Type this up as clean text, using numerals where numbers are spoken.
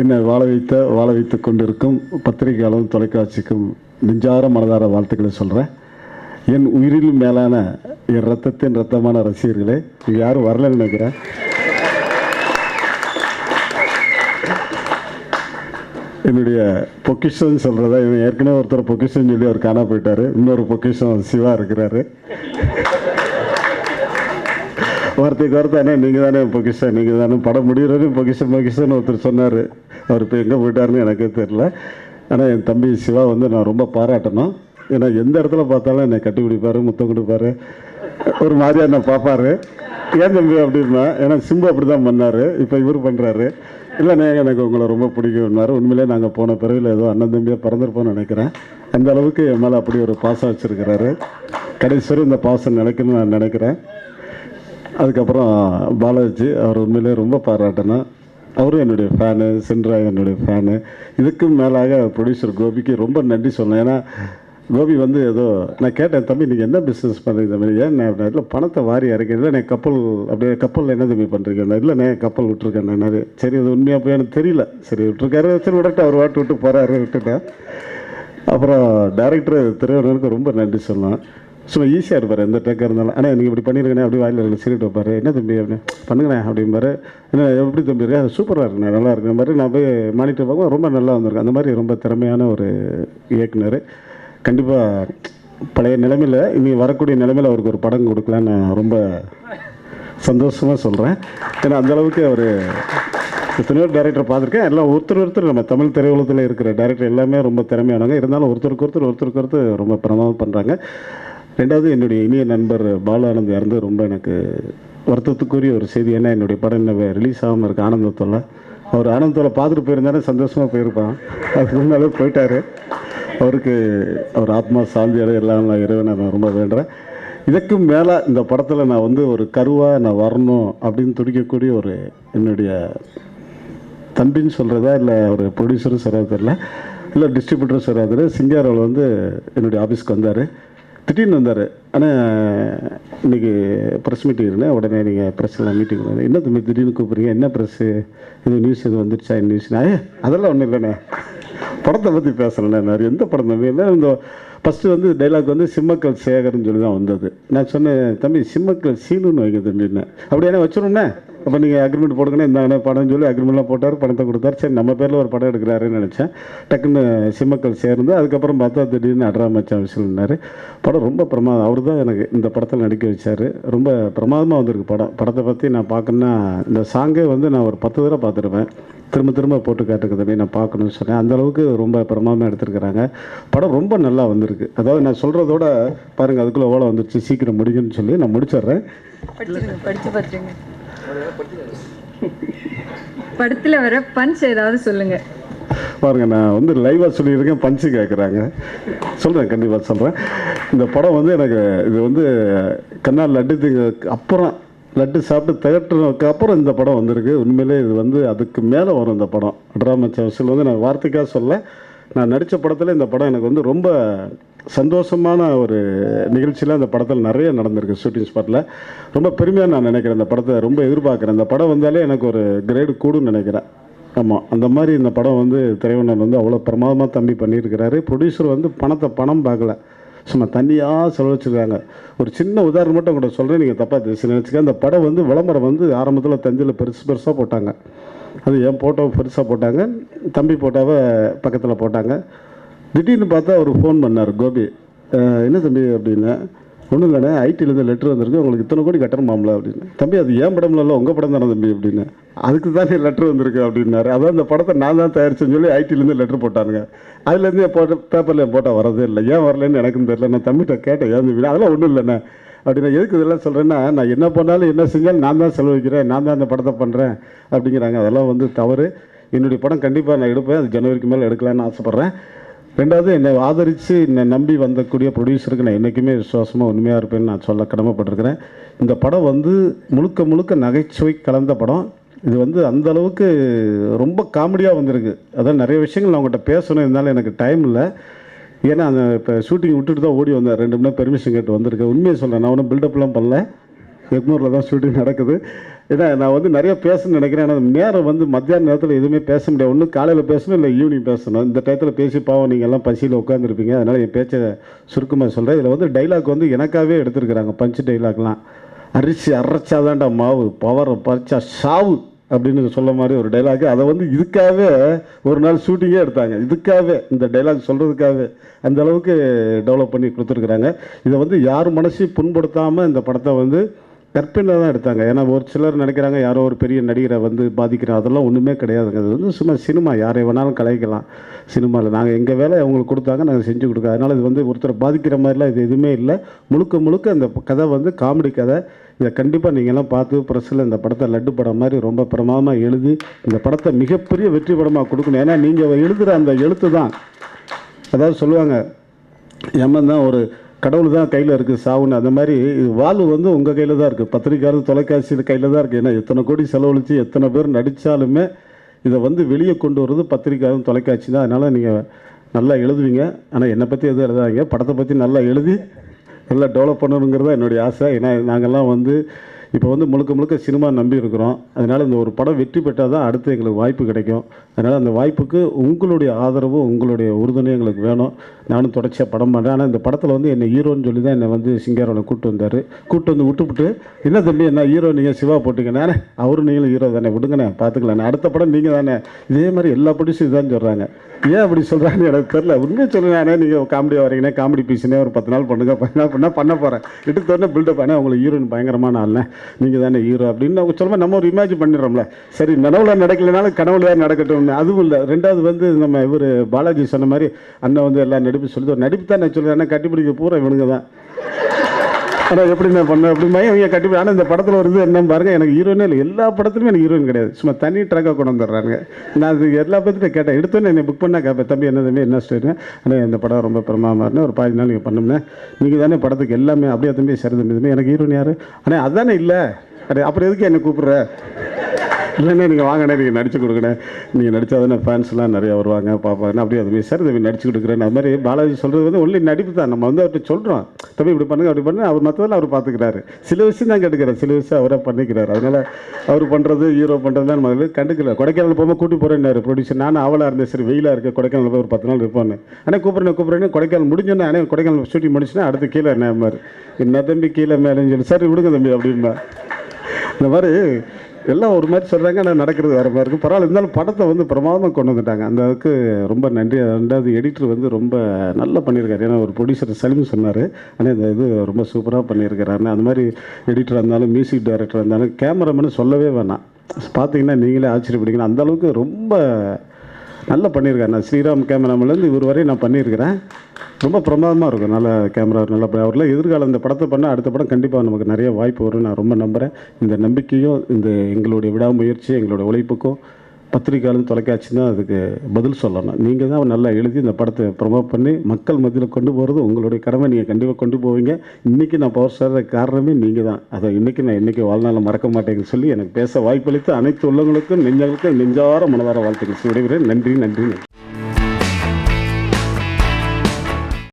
என்னை வாழ வைத்து கொண்டிருக்கும் பத்திரிகையாளரும் தொலைக்காட்சிக்கும் நெஞ்சார மனதார வாழ்த்துக்களை சொல்கிறேன். என் உயிரிலும் மேலான என் ரத்தத்தின் ரத்தமான ரசிகர்களே, இங்கே யாரும் வரலன்னு நினைக்கிறேன். என்னுடைய பொக்கிஷன் சொல்கிறதா, ஏற்கனவே ஒருத்தர் பொக்கிஷன் சொல்லி அவர் காணா போயிட்டார். இன்னொரு பொக்கிஷன் சிவா இருக்கிறாரு. வார்த்தைக்கு வார்த்தை என்ன, நீங்கள் தானே பொக்கிஷன், நீங்கள் தானே படம் முடிகிறவரையும் பொக்கிஷன் ஒருத்தர் சொன்னார். அவர் இப்போ எங்கே போயிட்டாருன்னு எனக்கே தெரியல. ஆனால் என் தம்பி சிவா வந்து நான் ரொம்ப பாராட்டணும். ஏன்னா எந்த இடத்துல பார்த்தாலும் என்னை கட்டி பிடிப்பார், முத்தம் கொடுப்பார், ஒரு மாதிரியாக என்ன பார்ப்பார். ஏன் தம்பி அப்படின்னா, ஏன்னா சிம்பு அப்படி தான் பண்ணார், இப்போ இவர் பண்ணுறாரு. இல்லைண்ணே எனக்கு உங்களை ரொம்ப பிடிக்கும்னாரு. உண்மையிலே நாங்கள் போன பிறவியில் ஏதோ அண்ணன் தம்பியாக பிறந்திருப்போம்னு நினைக்கிறேன். அந்த அளவுக்கு என் மேலே அப்படி ஒரு பாசம் வச்சுருக்கிறாரு. கடைசி வரை இந்த பாசம் நினைக்கணும்னு நான் நினைக்கிறேன். அதுக்கப்புறம் பாலாஜி, அவர் உண்மையிலே ரொம்ப பாராட்டணும். அவரும் என்னுடைய ஃபேனு, சென்ட்ராய் என்னுடைய ஃபேனு. இதுக்கும் மேலாக ப்ரொடியூசர் கோபிக்கு ரொம்ப நன்றி சொன்னேன். ஏன்னா கோபி வந்து ஏதோ நான் கேட்டேன், தம்பி நீங்கள் என்ன பிஸ்னஸ் பண்ணுறீங்க தம்பி? ஏன் நான் இல்லை பணத்தை வாரி இறக்கிறேன். இல்லை நான் கப்பல் அப்படியே கப்பலில் என்ன தம்பி பண்ணுறீங்க? இல்லைண்ணே கப்பல் விட்டுருக்கேன். சரி அது உண்மையாக போய் எனக்கு தெரியல. சரி விட்டுருக்காரு, சரி விடட்டு, அவர் வாட்டு விட்டு போகிறாரு, விட்டுட்டேன். அப்புறம் டைரக்டர் திரையுறவனுக்கு ரொம்ப நன்றி சொல்லலாம். சும்மா ஈஸியாக இருப்பார் எந்த டேக்காக இருந்தாலும். ஆனால் நீங்கள் இப்படி பண்ணியிருக்கேனே, அப்படி வாயில் சீரிட்டு வைப்பார். என்ன தம்பி அப்படின்னு பண்ணுங்கண்ணே அப்படிம்பாரு. என்ன எப்படி தம்பி இருக்கா? சூப்பராக இருக்குண்ணே, நல்லா இருக்கிற மாதிரி. நான் போய் மானிட்டர் பார்க்க ரொம்ப நல்லா வந்திருக்கேன். அந்த மாதிரி ரொம்ப திறமையான ஒரு இயக்குனர். கண்டிப்பாக பழைய நிலைமையில் இனி வரக்கூடிய நிலைமையில் அவருக்கு ஒரு படம் கொடுக்கலான்னு நான் ரொம்ப சந்தோஷமாக சொல்கிறேன். ஏன்னா அந்தளவுக்கு அவர் எத்தனையோ டேரக்டர் பார்த்துருக்கேன். எல்லாம் ஒருத்தர் நம்ம தமிழ் திரையுலகத்தில் இருக்கிற டேரக்டர் எல்லாமே ரொம்ப திறமையானவங்க. இருந்தாலும் ஒருத்தருக்கு ரொம்ப பிரமாதம் பண்ணுறாங்க. ரெண்டாவது, என்னுடைய இனிய நண்பர் பாலு ஆனந்த் இறந்து ரொம்ப எனக்கு வருத்தத்துக்குரிய ஒரு செய்தி. ஏன்னா என்னுடைய படம் என்ன ரிலீஸ் ஆகாமல் இருக்குது ஆனந்தத்தில். அவர் ஆனந்தத்தில் பார்த்துட்டு போயிருந்தானே சந்தோஷமாக போயிருப்பான். அதுக்கு முன்னாலே போயிட்டார். அவருக்கு அவர் ஆத்மா சாந்தி அடைய எல்லாம் இறைவனை நான் ரொம்ப வேண்டுறேன். இதுக்கும் மேலே இந்த படத்தில் நான் வந்து ஒரு கருவாக நான் வரணும் அப்படின்னு துடிக்கக்கூடிய ஒரு என்னுடைய தம்பின்னு சொல்கிறதா இல்லை ஒரு ப்ரொடியூசரும் சரியாக தெரியல, இல்லை டிஸ்ட்ரிபியூட்டரும் சரியாக தெரியல. சிங்காரோவில் வந்து என்னுடைய ஆஃபீஸ்க்கு வந்தார். திடீர்னு வந்தார். ஆனால் இன்றைக்கி ப்ரெஸ் மீட்டிங் இருந்தேன். உடனே நீங்கள் ப்ரெஸ்ஸில் மீட்டிங் பண்ணி என்ன தம்பி திடீர்னு கூப்பிட்றீங்க? என்ன ப்ரெஸ்ஸு? இது நியூஸ் எது வந்துருச்சா? நியூஸ் அதெல்லாம் ஒன்றும் இல்லைண்ணே, படத்தை பற்றி பேசுகிறேண்ணே. நான் எந்த படம் தம்பி? இல்லை இந்த ஃபஸ்ட்டு வந்து டைலாக் வந்து சிம்மக்கல் சேகர்னு சொல்லி தான் வந்தது. நான் சொன்னேன், தம்பி சிம்மக்கல் சீனுன்னு வைங்க தம்பின்னு. அப்படி என்ன வச்சிடணுண்ணே, அப்போ நீங்கள் அக்ரிமெண்ட் போடுங்கண்ணே, இந்த படம் சொல்லி அக்ரிமெண்ட்லாம் போட்டார், பணத்தை கொடுத்தாரு. சரி நம்ம பேரில் ஒரு படம் எடுக்கிறாருன்னு நினச்சேன். டக்குன்னு சிம்மக்கல் சேர்ந்து அதுக்கப்புறம் பார்த்தா திடீர்னு அட்ரா மச்சான் விஷயம்னாரு. படம் ரொம்ப பிரமாதம். அவர் தான் எனக்கு இந்த படத்தில் நடிக்க வச்சார். ரொம்ப பிரமாதமாக வந்திருக்கு படம். படத்தை பற்றி நான் பார்க்கணுன்னா இந்த சாங்கே வந்து நான் ஒரு 10 தடவை பார்த்துருவேன். திரும்ப போட்டு காட்டுக்குது நான் பார்க்கணும்னு சொன்னேன். அந்தளவுக்கு ரொம்ப பிரமாதமாக எடுத்துருக்கிறாங்க. படம் ரொம்ப நல்லா வந்திருக்கு. அதாவது நான் சொல்கிறதோட பாருங்கள், அதுக்குள்ளே ஓலை வந்துருச்சு, சீக்கிரம் முடியும்னு சொல்லி நான் முடிச்சிடுறேன். படிச்சு பார்த்துருங்க. படத்தில் வர பஞ்ச் ஏதாவது சொல்லுங்க. பாருங்கள், நான் வந்து லைவாக சொல்லியிருக்கேன், பஞ்சு கேட்குறாங்க. சொல்கிறேன், கண்டிப்பாக சொல்கிறேன். இந்த படம் வந்து எனக்கு இது வந்து கண்ணால் லட்டுக்கு அப்புறம் லட்டு சாப்பிட்டு திகட்டுறதுக்கு அப்புறம் இந்த படம் வந்திருக்கு. உண்மையிலே இது வந்து அதுக்கு மேலே வரும் இந்த படம். ட்ராமா வசூல் வந்து நான் வார்த்தைக்காக சொல்ல, நான் நடித்த படத்தில் இந்த படம் எனக்கு வந்து ரொம்ப சந்தோஷமான ஒரு நிகழ்ச்சியில் இந்த படத்தில் நிறைய நடந்திருக்கு. ஷூட்டிங் ஸ்பாட்டில் ரொம்ப பெருமையாக நான் நினைக்கிறேன். இந்த படத்தை ரொம்ப எதிர்பார்க்குறேன். இந்த படம் வந்தாலே எனக்கு ஒரு கிரேடு கூடுன்னு நினைக்கிறேன். ஆமாம், அந்த மாதிரி இந்த படம் வந்து திரைவண்ணன் வந்து அவ்வளோ பிரமாதமாக தம்பி பண்ணியிருக்கிறாரு. ப்ரொடியூசர் வந்து பணம் பார்க்கல, சும்மா தண்ணியாக செலவழிச்சிருக்காங்க. ஒரு சின்ன உதாரணம் மட்டும் கூட சொல்கிறேன், நீங்கள் தப்பாக நினச்சிக்க. அந்த படம் வந்து விளம்பரம் வந்து ஆரம்பத்தில் தஞ்சியில் பெருசாக போட்டாங்க. அது என் ஃபோட்டோவை பெருசாக போட்டாங்க, தம்பி ஃபோட்டோவை பக்கத்தில் போட்டாங்க. திடீர்னு பார்த்தா அவர் ஃபோன் பண்ணார் கோபி. என்ன தம்பி அப்படின்னு. ஒன்றும் இல்லைண்ணே, ஐடியிலேருந்து லெட்டர் வந்திருக்கு, உங்களுக்கு இத்தனை கோடி கட்டணுமாம்ல அப்படின்னு. தம்பி அது ஏன் படம்ல இல்லை, உங்கள் படம் தானே தம்பி அப்படின்னு. அதுக்கு தானே லெட்டர் வந்திருக்கு அப்படின்னாரு. அதான் இந்த படத்தை நான் தான் தயாரிச்சேன்னு சொல்லி ஐடியிலேருந்து லெட்டர் போட்டானுங்க. அதுலேருந்து பேப்பரில் போட்டால் வரதே இல்லை. ஏன் வரலன்னு எனக்கும் தெரியல. நான் தம்பிகிட்ட கேட்டேன், ஏன் தம்பி? அதெல்லாம் ஒன்றும் இல்லைண்ணே அப்படின்னா. எதுக்கு இதெல்லாம் சொல்கிறேன்னா, நான் என்ன பண்ணாலும் என்ன செஞ்சாலும் நான் தான் செலவழிக்கிறேன், நான் தான் அந்த படத்தை பண்ணுறேன் அப்படிங்கிறாங்க. அதெல்லாம் வந்து தவறு. என்னுடைய படம் கண்டிப்பாக நான் எடுப்பேன். அது ஜனவரிக்கு மேலே எடுக்கலான்னு ஆசைப்பட்றேன். ரெண்டாவது, என்னை ஆதரித்து என்னை நம்பி வந்தக்கூடிய ப்ரொடியூசருக்கு நான் என்றைக்குமே விசுவாசமாக உண்மையாக இருப்பேன்னு நான் சொல்ல கடமைப்பட்டிருக்கிறேன். இந்த படம் வந்து முழுக்க நகைச்சுவை கலந்த படம். இது வந்து அந்தளவுக்கு ரொம்ப காமெடியாக வந்திருக்கு. அதான் நிறைய விஷயங்கள் நான் உங்கள்கிட்ட பேசணும், இருந்தாலும் எனக்கு டைம் இல்லை. ஏன்னா அந்த இப்போ ஷூட்டிங் விட்டுட்டு தான் ஓடி வந்தேன். 2 மணி நேரம் பெர்மிஷன் கேட்டு வந்திருக்கேன். உண்மையை சொல்கிறேன், நான் ஒன்றும் பில்டப்லாம் பண்ணல. எக்மூரில் தான் ஷூட்டிங் நடக்குது. ஏன்னா நான் வந்து நிறைய பேசணும்னு நினைக்கிறேன். ஆனால் நேரம் வந்து மத்தியான நேரத்தில் எதுவுமே பேச முடியாது. ஒன்று காலையில் பேசணும், இல்லை ஈவினிங் பேசணும். இந்த டயத்தில் பேசி பாவம் நீங்கள் எல்லாம் பசியில் உட்காந்துருப்பீங்க. அதனால் என் பேச்சை சுருக்கமாக சொல்கிறேன். இதில் வந்து டைலாக் வந்து எனக்காகவே எடுத்துருக்குறாங்க. பஞ்சு டைலாக்லாம் அரிசி அரைச்சாதான்டா மாவு, பவரை பறிச்சா சாவு அப்படின்னு சொல்ல மாதிரி ஒரு டைலாக். அதை வந்து இதுக்காகவே ஒரு நாள் ஷூட்டிங்கே எடுத்தாங்க. இதுக்காகவே இந்த டைலாக் சொல்கிறதுக்காகவே அந்த அளவுக்கு டெவலப் பண்ணி கொடுத்துருக்குறாங்க. இதை வந்து யார் மனசையும் புண்படுத்தாமல் இந்த படத்தை வந்து கற்பனையில் தான் எடுத்தாங்க. ஏன்னா ஒரு சிலர் நினைக்கிறாங்க யாரோ ஒரு பெரிய நடிகரை வந்து பாதிக்கிறோம். அதெல்லாம் ஒன்றுமே கிடையாதுங்க. அது வந்து சும்மா சினிமா, யாரை வேணாலும் கலாய்க்கலாம் சினிமாவில். நாங்கள் எங்கள் வேலை அவங்களுக்கு கொடுத்தாங்க, நாங்கள் செஞ்சு கொடுக்க. அதனால் இது வந்து ஒருத்தரை பாதிக்கிற மாதிரிலாம் இது எதுவுமே இல்லை. முழுக்க முழுக்க அந்த கதை வந்து காமெடி கதை. இதை கண்டிப்பாக நீங்கள்லாம் பார்த்து ப்ரெஸ்ஸில் இந்த படத்தை லட்டு படம் மாதிரி ரொம்ப பிரமாதமாக எழுதி இந்த படத்தை மிகப்பெரிய வெற்றி படமாக கொடுக்கணும். ஏன்னா நீங்கள் எழுதுகிற அந்த எழுத்து தான், அதாவது சொல்லுவாங்க எம்மன் தான் ஒரு கடவுள் தான் கையில் இருக்குது சாவுன்னு. அந்த மாதிரி இது வாழ்வு வந்து உங்கள் கையில் தான் இருக்குது. பத்திரிக்கையாளர் தொலைக்காட்சியில் கையில் தான் இருக்குது. ஏன்னா எத்தனை கோடி செலவழித்து எத்தனை பேர் நடித்தாலுமே இதை வந்து வெளியே கொண்டு வர்றது பத்திரிக்கையாளர் தொலைக்காட்சி தான். அதனால் நீங்கள் நல்லா எழுதுவீங்க. ஆனால் என்னை பற்றி எதுவும் எழுதாதீங்க. படத்தை பற்றி நல்லா எழுதி நல்லா டெவலப் பண்ணணுங்கிறது தான் என்னுடைய ஆசை. ஏன்னா நாங்கள்லாம் வந்து இப்போ வந்து முழுக்க முழுக்க சினிமா நம்பி இருக்கிறோம். அதனால் இந்த ஒரு படம் வெற்றி பெற்றால் தான் அடுத்து எங்களுக்கு வாய்ப்பு கிடைக்கும். அதனால் அந்த வாய்ப்புக்கு உங்களுடைய ஆதரவு, உங்களுடைய உறுதுணையும் எங்களுக்கு வேணும். நானும் தொடர்ச்சியாக படம் பண்ணுறேன். ஆனால் இந்த படத்தில் வந்து என்னை ஹீரோன்னு சொல்லி தான் என்னை வந்து சிங்காரோவில் கூப்பிட்டு வந்தார். கூப்பிட்டு வந்து விட்டுவிட்டு, என்ன தம்பி என்ன ஹீரோ நீங்கள் சிவா போட்டிங்க, நானே அவரும் நீங்களும் ஹீரோ தானே, விடுங்கண்ணே பார்த்துக்கலாம், அடுத்த படம் நீங்கள் தானே. இதே மாதிரி எல்லா ப்ரொடியூஸும் இதுதான் சொல்கிறாங்க. ஏன் அப்படி சொல்கிறாங்கன்னு எனக்கு தெரில. உண்மையை சொல்லுங்கண்ணே, நீங்கள் காமெடியாக வரீங்கண்ணே, காமெடி பீஸ்னே ஒரு 10 நாள் பண்ணுங்க, 10 நாள் பண்ணால் பண்ண போகிறேன். எடுத்து தோணே பில்டப் ஆனால் உங்களுக்கு ஹீரோயின் பயங்கரமான ஆள்னே, நீங்கள் தானே ஹீரோ அப்படின்னு அவங்க சொல்லும்போது நம்ம ஒரு இமேஜின் பண்ணிடுறோம்ல. சரி நனவுல நடக்கலைனாலும் கனவுல நடக்கட்டும். அதுவும் இல்லை. ரெண்டாவது வந்து நம்ம இவர் பாலாஜி சொன்ன மாதிரி அண்ணன் வந்து எல்லாம் நடிப்பு சொல்லுது. நடிப்பு தான் நான் சொல்லுவேன். ஆனால் கட்டிப்பிடிக்க பூரா இவனுங்க தான். ஆனால் எப்படி நான் பண்ணேன் அப்படிமா இவங்க கட்டிப்பி. ஆனால் இந்த படத்தில் ஒரு இது என்ன பாருங்க, எனக்கு ஹீரோயினே இல்லை. எல்லா படத்துலையும் எனக்கு ஹீரோயின் கிடையாது. சும்மா தனி ட்ராக்காக கொண்டு வந்துடுறாங்க. நான் அது எல்லா படத்தையும் கேட்டேன். எடுத்தோன்னே என்னை புக் பண்ணால் கேட்பேன், தம்பி என்ன தம்பி என்ன ஸ்டோரிங்க. ஆனால் இந்த படம் ரொம்ப பிரமாதமாக இருந்தேன், ஒரு 15 நாள் நீங்கள் பண்ணும்னே, நீங்கள் தானே படத்துக்கு எல்லாமே. அப்படியே தம்பி சரி தம்பி தம்பி எனக்கு ஹீரோயின் யார். ஆனால் அதுதானே இல்லை. அப்புறம் எதுக்கு என்னை கூப்பிட்ற. இல்லைண்ணே நீங்கள் வாங்கண்ணே, நீங்கள் நடிச்சு கொடுக்கணும், நீங்கள் நடித்தா தானே ஃபேன்ஸ்லாம் நிறையா வருவாங்க பார்ப்பாங்க. அப்படியே அதுமாதிரி சார் தம்பி நடிச்சு கொடுக்குறேன். அது மாதிரி பாலாஜி சொல்கிறது வந்து ஒன்லி நடிப்பு தான். நம்ம வந்து அவர்கிட்ட சொல்கிறோம், தம்பி இப்படி பண்ணுங்க அப்படி பண்ணு, அவர் மற்றதெல்லாம் அவர் பார்த்துக்கிறாரு. சில விஷயம் தான் கண்டுக்கிறார், சில விஷயம் அவராக பண்ணிக்கிறார். அதனால் அவர் பண்ணுறது ஹீரோ பண்ணுறதுலாம் நம்ம கண்டுக்கல. கொடைக்கானல் போகும்போது கூட்டி போகிறேன்னாரு ப்ரொடியூசர். நானும் அவளாக இருந்தேன், சரி வெயிலாக இருக்குது கொடைக்கானல் போய் ஒரு 10 நாள் இருப்பான்னு. ஆனால் கூப்பிட்றேன்னு கொடைக்கானல் முடிஞ்சோன்னே, ஆனால் கொடைக்கானல் ஷூட்டிங் முடிச்சுன்னா அடுத்து கீழே என்ன மாதிரி என்ன தம்பி கீழே மேலேன்னு சொல்லி சரி விடுங்க தம்பி அப்படின்பா. இந்த மாதிரி எல்லாம் ஒரு மாதிரி சொல்கிறாங்க, ஆனால் நடக்கிறது வேறு மாதிரி இருக்கும். பரவாயில்ல, இருந்தாலும் படத்தை வந்து பிரமாதமாக கொண்டு வந்துட்டாங்க. அந்த அளவுக்கு ரொம்ப நன்றி. ரெண்டாவது எடிட்டர் வந்து ரொம்ப நல்லா பண்ணியிருக்காரு. ஏன்னா ஒரு ப்ரொடியூசர் சலீம் சொன்னார், ஆனால் இந்த இது ரொம்ப சூப்பராக பண்ணியிருக்கிறாருன்னு. அந்த மாதிரி எடிட்டராக இருந்தாலும் மியூசிக் டைரக்டராக இருந்தாலும் கேமராமேனு சொல்லவே வேணாம். பார்த்தீங்கன்னா நீங்களே ஆச்சரியப்படுவீங்க. அந்த அளவுக்கு ரொம்ப நல்லா பண்ணியிருக்காரு. நான் ஸ்ரீராம் கேமராமேன்லேருந்து இவர் வரையும் நான் பண்ணியிருக்கிறேன். ரொம்ப பிரமாதமாக இருக்கும். நல்ல கேமரா நல்லா அவர்லாம் எதிர்காலம் இந்த படத்தை பண்ணால் அடுத்த படம் கண்டிப்பாக நமக்கு நிறைய வாய்ப்பு வரும் நான் ரொம்ப நம்புகிறேன். இந்த நம்பிக்கையும் இந்த எங்களுடைய விடாமுயற்சி எங்களுடைய உழைப்புக்கும் பத்திரிக்கையாளர் தொலைக்காட்சி தான் அதுக்கு பதில் சொல்லணும். நீங்கள் தான் நல்லா எழுதி இந்த படத்தை ப்ரொமோட் பண்ணி மக்கள் மத்தியில் கொண்டு போகிறது உங்களுடைய கடமை. நீங்கள் கண்டிப்பாக கொண்டு போவீங்க. இன்றைக்கி நான் பவர் ஸ்டார் காரணமே நீங்கள் தான். அதை இன்றைக்கி நான் என்றைக்கு வாழ்நாளில் மறக்க மாட்டேங்கன்னு சொல்லி எனக்கு பேச வாய்ப்பளித்து அனைத்து உள்ளவங்களுக்கும் நெஞ்சங்களுக்கும் நெஞ்சார மனதார வாழ்த்துக்கள் விடைபெறுகிறேன். நன்றி நன்றி நன்றி.